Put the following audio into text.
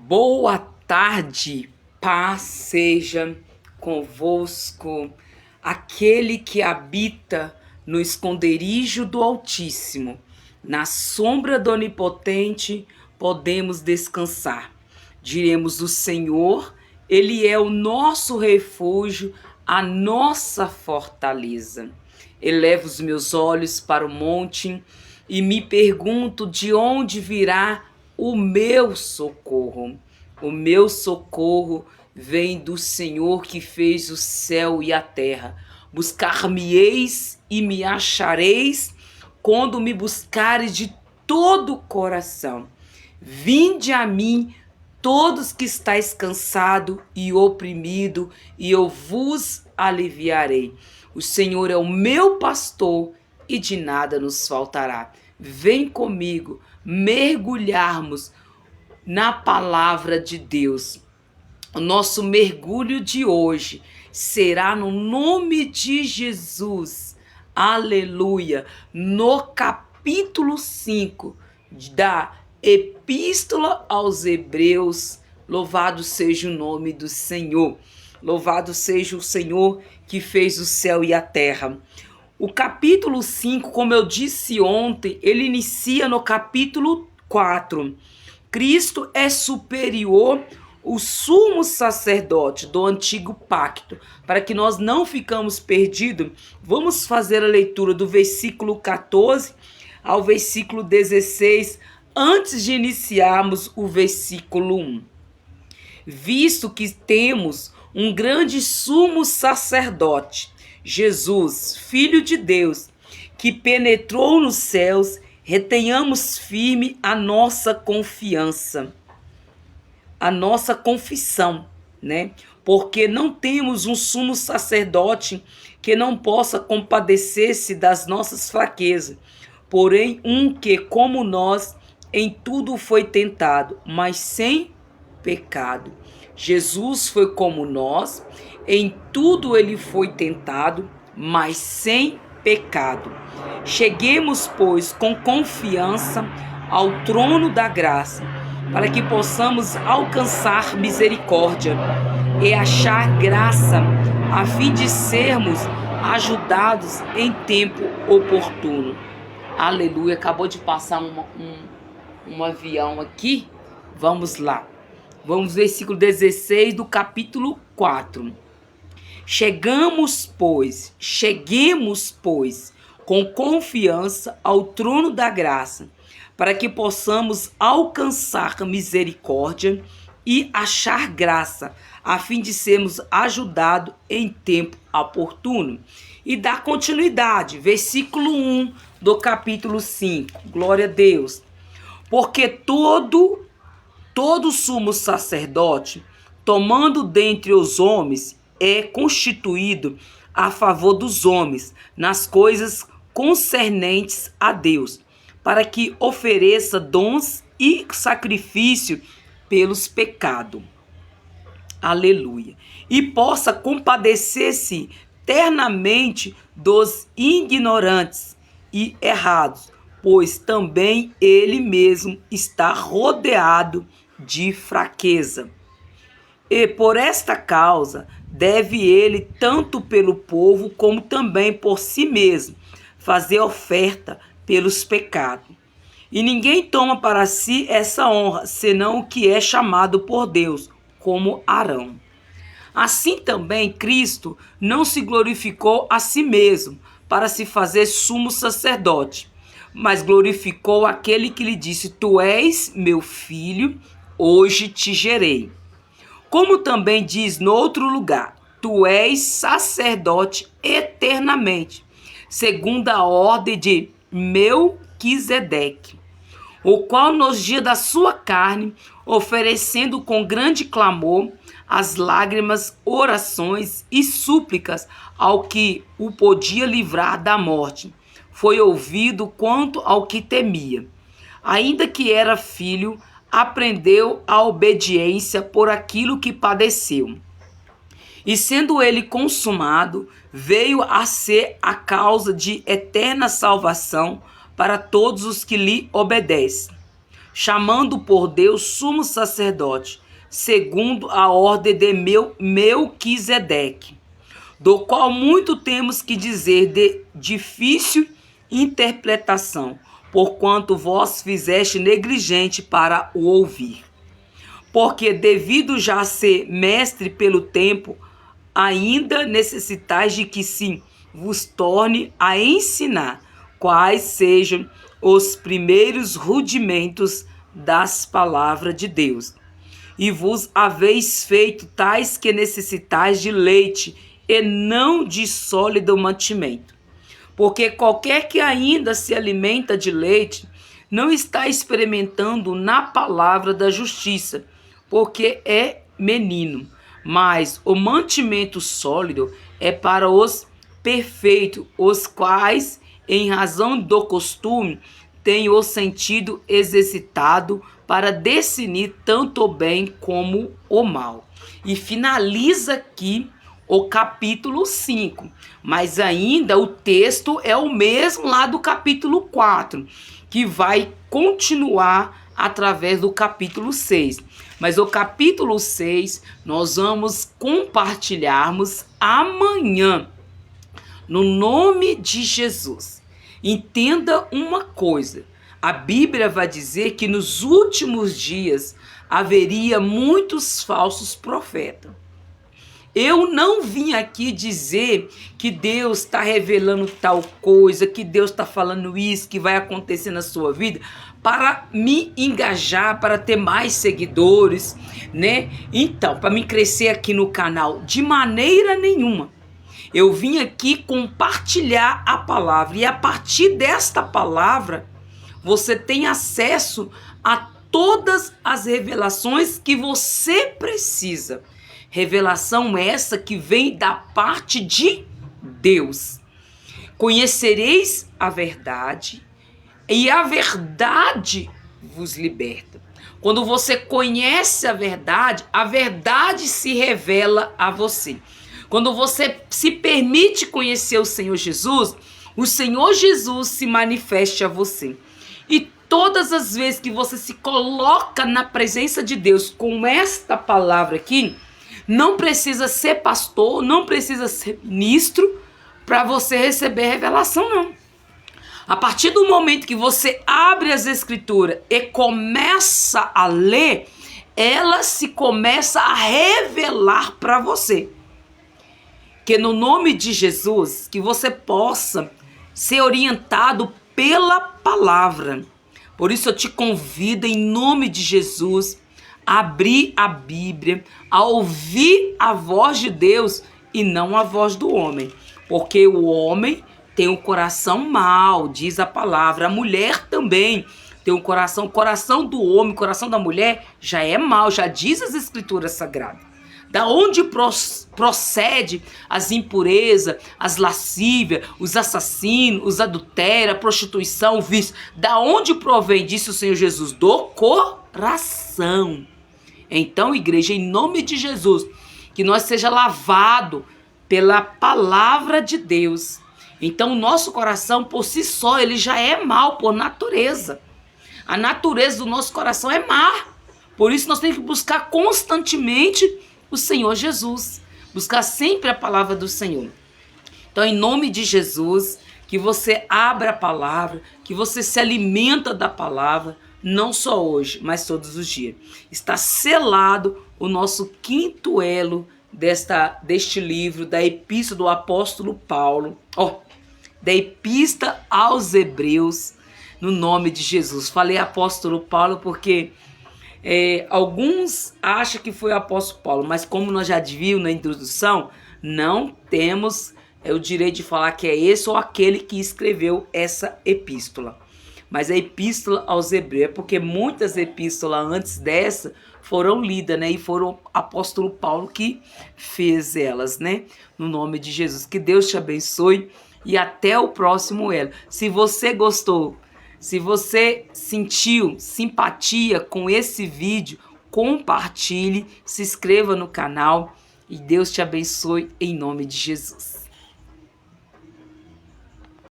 Boa tarde, paz seja convosco, aquele que habita no esconderijo do Altíssimo, na sombra do Onipotente podemos descansar. Diremos do Senhor, Ele é o nosso refúgio, a nossa fortaleza. Elevo os meus olhos para o monte e me pergunto de onde virá o meu socorro. O meu socorro vem do Senhor que fez o céu e a terra. Buscar-me-eis e me achareis quando me buscares de todo o coração. Vinde a mim, todos que estáis cansado e oprimido, e eu vos aliviarei. O Senhor é o meu pastor e de nada nos faltará. Vem comigo mergulharmos na palavra de Deus. O nosso mergulho de hoje será no nome de Jesus. Aleluia! No capítulo 5 da Epístola aos Hebreus. Louvado seja o nome do Senhor. Louvado seja o Senhor que fez o céu e a terra. O capítulo 5, como eu disse ontem, ele inicia no capítulo 4. Cristo é superior, o sumo sacerdote do antigo pacto. Para que nós não ficamos perdidos, vamos fazer a leitura do versículo 14 ao versículo 16, antes de iniciarmos o versículo 1. Visto que temos um grande sumo sacerdote, Jesus, Filho de Deus, que penetrou nos céus, retenhamos firme a nossa confiança, a nossa confissão, né? Porque não temos um sumo sacerdote que não possa compadecer-se das nossas fraquezas, porém um que, como nós, em tudo foi tentado, mas sem pecado. Jesus foi como nós, em tudo ele foi tentado, mas sem pecado. Cheguemos, pois, com confiança ao trono da graça, para que possamos alcançar misericórdia e achar graça, a fim de sermos ajudados em tempo oportuno. Aleluia, acabou de passar um avião aqui. Vamos lá. Vamos versículo 16 do capítulo 4. Cheguemos, pois, com confiança ao trono da graça, para que possamos alcançar misericórdia e achar graça, a fim de sermos ajudados em tempo oportuno. E dá continuidade, versículo 1 do capítulo 5. Glória a Deus. Porque todo sumo sacerdote, tomando dentre os homens, é constituído a favor dos homens, nas coisas concernentes a Deus, para que ofereça dons e sacrifício pelos pecados. Aleluia. E possa compadecer-se ternamente dos ignorantes e errados, pois também ele mesmo está rodeado de fraqueza. E por esta causa deve ele, tanto pelo povo como também por si mesmo, fazer oferta pelos pecados. E ninguém toma para si essa honra, senão o que é chamado por Deus, como Arão. Assim também Cristo não se glorificou a si mesmo para se fazer sumo sacerdote, mas glorificou aquele que lhe disse: Tu és meu filho, hoje te gerei. Como também diz no outro lugar: Tu és sacerdote eternamente, segundo a ordem de Melquisedeque, o qual nos dias da sua carne, oferecendo com grande clamor as lágrimas, orações e súplicas ao que o podia livrar da morte, foi ouvido quanto ao que temia. Ainda que era filho, aprendeu a obediência por aquilo que padeceu. E sendo ele consumado, veio a ser a causa de eterna salvação para todos os que lhe obedecem. chamando por Deus sumo sacerdote, segundo a ordem de Melquisedeque, do qual muito temos que dizer de difícil interpretação, porquanto vós fizeste negligente para o ouvir. Porque devido já a ser mestre pelo tempo, ainda necessitais de que sim vos torne a ensinar quais sejam os primeiros rudimentos das palavras de Deus. E vos haveis feito tais que necessitais de leite e não de sólido mantimento. Porque qualquer que ainda se alimenta de leite não está experimentando na palavra da justiça, porque é menino. Mas o mantimento sólido é para os perfeitos, os quais, em razão do costume, têm o sentido exercitado para discernir tanto o bem como o mal. E finaliza aqui o capítulo 5, mas ainda o texto é o mesmo lá do capítulo 4, que vai continuar através do capítulo 6. Mas o capítulo 6 nós vamos compartilharmos amanhã, no nome de Jesus. Entenda uma coisa, a Bíblia vai dizer que nos últimos dias haveria muitos falsos profetas. Eu não vim aqui dizer que Deus está revelando tal coisa, que Deus está falando isso, que vai acontecer na sua vida, para me engajar, para ter mais seguidores, né? Então, para me crescer aqui no canal, de maneira nenhuma. Eu vim aqui compartilhar a palavra e a partir desta palavra, você tem acesso a todas as revelações que você precisa. Revelação essa que vem da parte de Deus. Conhecereis a verdade e a verdade vos liberta. Quando você conhece a verdade se revela a você. Quando você se permite conhecer o Senhor Jesus se manifesta a você. E todas as vezes que você se coloca na presença de Deus com esta palavra aqui, não precisa ser pastor, não precisa ser ministro para você receber revelação, não. A partir do momento que você abre as escrituras e começa a ler, ela se começa a revelar para você. Que no nome de Jesus, que você possa ser orientado pela palavra. Por isso eu te convido em nome de Jesus a abrir a Bíblia, a ouvir a voz de Deus e não a voz do homem. Porque o homem tem um coração mau, diz a palavra. A mulher também tem um coração. O coração do homem, o coração da mulher já é mau, já diz as escrituras sagradas. Da onde procede as impurezas, as lascívias, os assassinos, os adultérios, a prostituição, o vício? Da onde provém, disse o Senhor Jesus? Do coração. Então, igreja, em nome de Jesus, que nós seja lavado pela palavra de Deus. Então, o nosso coração, por si só, ele já é mau por natureza. A natureza do nosso coração é má. Por isso, nós temos que buscar constantemente o Senhor Jesus. Buscar sempre a palavra do Senhor. Então, em nome de Jesus, que você abra a palavra, que você se alimenta da palavra, não só hoje, mas todos os dias. Está selado o nosso quinto elo deste livro, da Epístola do Apóstolo Paulo, da Epístola aos Hebreus, no nome de Jesus. Falei Apóstolo Paulo porque alguns acham que foi o apóstolo Paulo, mas como nós já vimos na introdução, não temos o direito de falar que é esse ou aquele que escreveu essa epístola. Mas a epístola aos Hebreus, porque muitas epístolas antes dessa foram lidas, né? E foram o apóstolo Paulo que fez elas, né? No nome de Jesus. Que Deus te abençoe e até o próximo elo. Se você gostou, se você sentiu simpatia com esse vídeo, compartilhe, se inscreva no canal e Deus te abençoe em nome de Jesus.